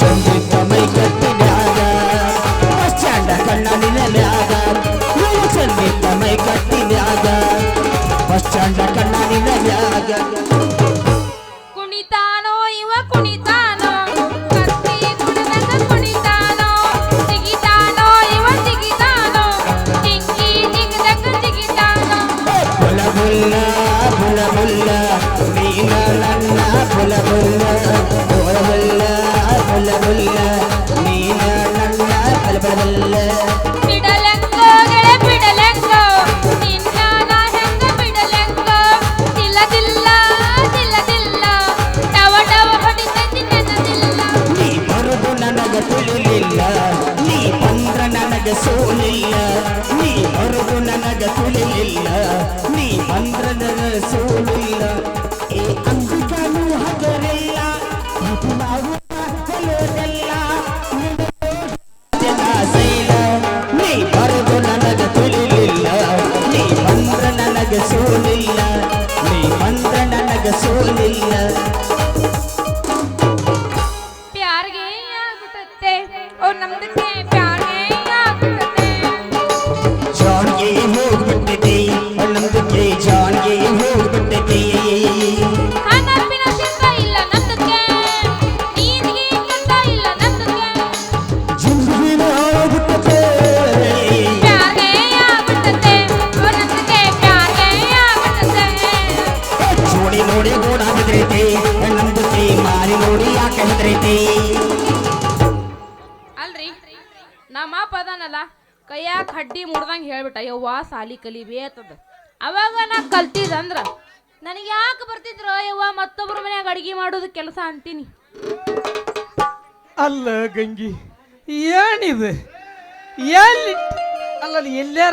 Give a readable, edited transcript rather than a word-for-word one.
ಚಂದಿದ್ದ ಮೈ ಕಟ್ಟಿನ್ಯಾಗ bus stand ಕಣ್ಣನಿನ ಮ್ಯಾಗ ಚಂದಿದ್ದ ಮೈ ಕಟ್ಟಿನ್ಯಾಗ bus stand ಕಣ್ಣನಿನ ಮ್ಯಾಗ ಕುಣಿತಾನೋ ಇವ ಕುಣಿತಾನೋ ಕತ್ತಿ ಕುಣಿದಂಗ ಕುಣಿತಾನೋ ಜಿಗಿತಾನೋ ಇವ ಜಿಗಿತಾನೋ ಜಿಂಗಿ ಜಿಗಿದಂಗ ಜಿಗಿತಾನೋ ಬುಲ ಬುಲ್ಲ ಬುಲ ಬುಲ್ಲ ನೀನ ನನ್ನ ಬುಲ ಬುಲ್ಲ ಬುಲ ಬುಲ್ಲ ಬುಲ ಬುಲ್ಲ ನೀನ ನನ್ನ ಬುಲ ಬುಲ್ಲ ಬಿಡಲೆಂಗೋ ಗೆಳೆ ಬಿಡಲೆಂಗೋ ನಿನ್ನ ನಾ ಹೆಂಗ ಬಿಡಲೆಂಗೋ ದಿಲ್ಲದಿಲ್ಲ ದಿಲ್ಲದಿಲ್ಲ ಟವ ಟವ ಹೊಡಿತೈತಿ ನೆನದಿಲ್ಲ ನೀ ಬರುದು ನನಗ ತಿಳಿಲಿಲ್ಲ ನೀ ಬಂದ್ರ ನನಗ ಸೋಲಿಲ್ಲ ನೀ ಬರುದು ನನಗ ತಿಳಿಲಿಲ್ಲ ನೀ ಬಂದ್ರ ನನಗ ಸೋಲಿಲ್ಲ ಏ ಅಂಬಿಕನು ಹಗರಿಲ್ಲ ನಾವು ಕಲಿಯೋದೆಲ್ಲ ಶೈಲ ನೀ ಬರುದು ನನಗ ತಿಳಿಲಿಲ್ಲ ನೀ ಬಂದ್ರ ನನಗ ಸೋಲಿಲ್ಲ ನೀ ಬಂದ್ರ ನನಗ ಸೋಲಿಲ್ಲ ಪ್ಯಾರ್ಗೆ ಆಗ್ಬಿಟ್ಟತ್ತೆ ಓ ನಮ್ದಕ್ಕೆ ಪ್ಯಾರ್ಗೆ ಆಗ್ಬಿಟ್ಟತ್ತೆ ಜಾನ್ಗೆ ಹೋಗ್ಬಿಟ್ಟಿದೆ ನಮ್ದಕ್ಕೆ ಜಾನ್ಗೆ ಹೋಗ್ಬಿಟ್ಟಿದೆ ಹಣಪಿನ ಸಿಕ್ಕ ಇಲ್ಲ ನಮ್ದಕ್ಕೆ ನೀನಿಗೆ ಕಷ್ಟ ಇಲ್ಲ ನಮ್ದಕ್ಕೆ ಜಿಂಗಿನ ಹೋಗ್ಬಿಟ್ಟಿದೆ ಪ್ಯಾರ್ಗೆ ಆಗ್ಬಿಟ್ಟತ್ತೆ ಓ ನಮ್ದಕ್ಕೆ ಪ್ಯಾರ್ಗೆ ಆಗ್ಬಿಟ್ಟತ್ತೆ ಜೋಡಿ ನೋಡಿ ಗೋಡ ಹೆದರೈತೆ ನಮ್ದಕ್ಕೆ ಮಾರಿ ನೋಡಿ ಯಾಕೆ ಹೆದರೈತೆ ಅಲ್ರಿ ನಮ್ಮ ಅಪ್ಪ ಅದಾನಲ್ಲ ಕೈಯಾಗ ಹಡ್ಡಿ ಮುಡ್ದಂಗೆ ಹೇಳ್ಬಿಟ್ಟ ಯವ್ವ ಸಾಲಿ ಕಲಿಬೇತದ ಅವಾಗ ನಾ ಕಲ್ತಿದಂದ್ರ ನನಗೆ ಯಾಕೆ ಬರ್ತಿದ್ರು ಯವ್ವ ಮತ್ತೊಬ್ರ ಮನ್ಯಾಗ ಅಡಿಗೆ ಮಾಡೋದು ಕೆಲಸ ಅಂತೀನಿ ಅಲ್ಲ ಗಂಗಿ ಏನಿದೆ ಎಲ್ಲಿ ಅಲ್ಲ ಎಲ್ಲಾರ